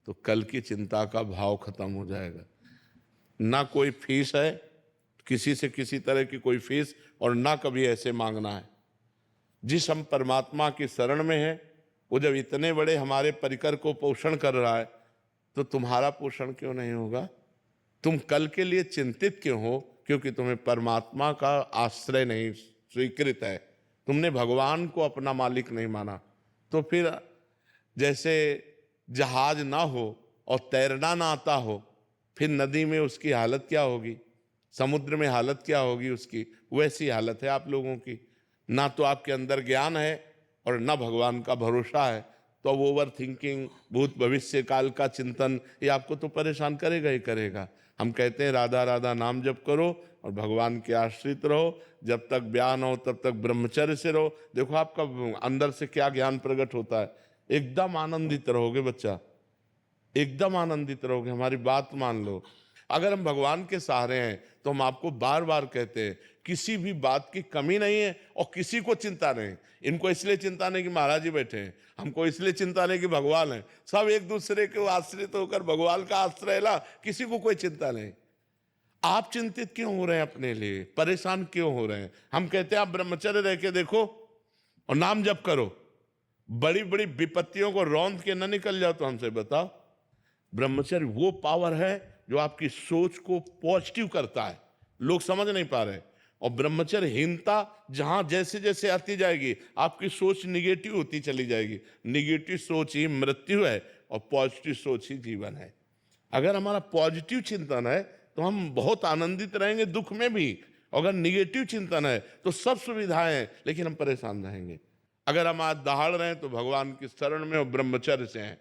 तो कल की चिंता का भाव खत्म हो जाएगा। ना कोई फीस है, किसी से किसी तरह की कोई फीस, और ना कभी ऐसे मांगना है। जिस हम परमात्मा की शरण में है, वो जब इतने बड़े हमारे परिकर को पोषण कर रहा है, तो तुम्हारा पोषण क्यों नहीं होगा? तुम कल के लिए चिंतित क्यों हो? क्योंकि तुम्हें परमात्मा का आश्रय नहीं स्वीकृत है, तुमने भगवान को अपना मालिक नहीं माना। तो फिर जैसे जहाज ना हो और तैरना ना आता हो, फिर नदी में उसकी हालत क्या होगी, समुद्र में हालत क्या होगी उसकी, वैसी हालत है आप लोगों की। ना तो आपके अंदर ज्ञान है और ना भगवान का भरोसा है, तो अब ओवर थिंकिंग, भूत भविष्य काल का चिंतन, ये आपको तो परेशान करेगा ही करेगा। हम कहते हैं राधा राधा नाम जप करो और भगवान के आश्रित रहो, जब तक ब्याह न हो तब तक ब्रह्मचर्य से रहो। देखो आपका अंदर से क्या ज्ञान प्रकट होता है, एकदम आनंदित रहोगे बच्चा, एकदम आनंदित रहोगे। हमारी बात मान लो, अगर हम भगवान के सहारे हैं तो हम आपको बार बार कहते हैं किसी भी बात की कमी नहीं है और किसी को चिंता नहीं। इनको इसलिए चिंता नहीं कि महाराज जी बैठे हैं, हमको इसलिए चिंता नहीं कि भगवान है। सब एक दूसरे के आश्रित होकर भगवान का आश्रय ला, किसी को कोई चिंता नहीं। आप चिंतित क्यों हो रहे हैं, अपने लिए परेशान क्यों हो रहे हैं? हम कहते हैं आप ब्रह्मचर्य रह के देखो और नाम जप करो, बड़ी बड़ी विपत्तियों को रौंद के न निकल जाओ। तो हमसे बताओ, ब्रह्मचर्य वो पावर है जो आपकी सोच को पॉजिटिव करता है, लोग समझ नहीं पा रहे। और ब्रह्मचर्यहीनता जहां जैसे जैसे आती जाएगी, आपकी सोच निगेटिव होती चली जाएगी। निगेटिव सोच ही मृत्यु है और पॉजिटिव सोच ही जीवन है। अगर हमारा पॉजिटिव चिंतन है तो हम बहुत आनंदित रहेंगे दुख में भी, अगर निगेटिव चिंतन है तो सब सुविधाएं हैं लेकिन हम परेशान रहेंगे। अगर हम आज दहाड़ रहे हैं तो भगवान की शरण में और ब्रह्मचर्य से हैं,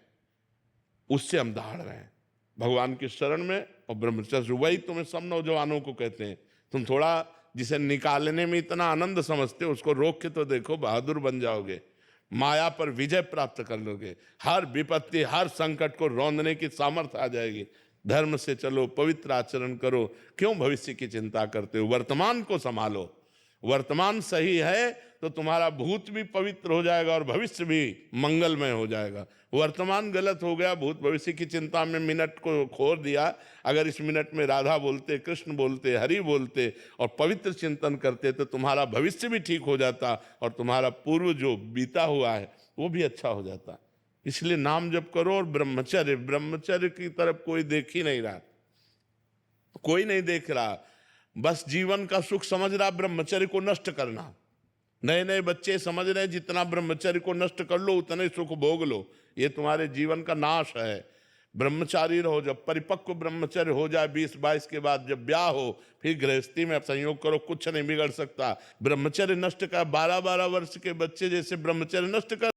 उससे हम दहाड़ रहे हैं, भगवान की शरण में और ब्रह्मचर्य। वही तुम्हें सब नौजवानों को कहते हैं, तुम थोड़ा जिसे निकालने में इतना आनंद समझते हो उसको रोक के तो देखो, बहादुर बन जाओगे, माया पर विजय प्राप्त कर लोगे, हर विपत्ति हर संकट को रौंदने की सामर्थ्य आ जाएगी। धर्म से चलो, पवित्र आचरण करो, क्यों भविष्य की चिंता करते हो? वर्तमान को संभालो। वर्तमान सही है तो तुम्हारा भूत भी पवित्र हो जाएगा और भविष्य भी मंगलमय हो जाएगा। वर्तमान गलत हो गया, भूत भविष्य की चिंता में मिनट को खो दिया। अगर इस मिनट में राधा बोलते, कृष्ण बोलते, हरि बोलते और पवित्र चिंतन करते तो तुम्हारा भविष्य भी ठीक हो जाता और तुम्हारा पूर्व जो बीता हुआ है वो भी अच्छा हो जाता। इसलिए नाम जप करो और ब्रह्मचर्य, ब्रह्मचर्य की तरफ कोई देख ही नहीं रहा, कोई नहीं देख रहा, बस जीवन का सुख समझ रहा ब्रह्मचर्य को नष्ट करना। नए नए बच्चे समझ रहे हैं जितना ब्रह्मचर्य को नष्ट कर लो उतने सुख भोग लो, ये तुम्हारे जीवन का नाश है। ब्रह्मचारी रहो, जब परिपक्व ब्रह्मचर्य हो जाए 20-22 के बाद, जब ब्याह हो, फिर गृहस्थी में संयोग करो, कुछ नहीं बिगड़ सकता। ब्रह्मचर्य नष्ट कर, 12-12 वर्ष के बच्चे जैसे ब्रह्मचर्य नष्ट कर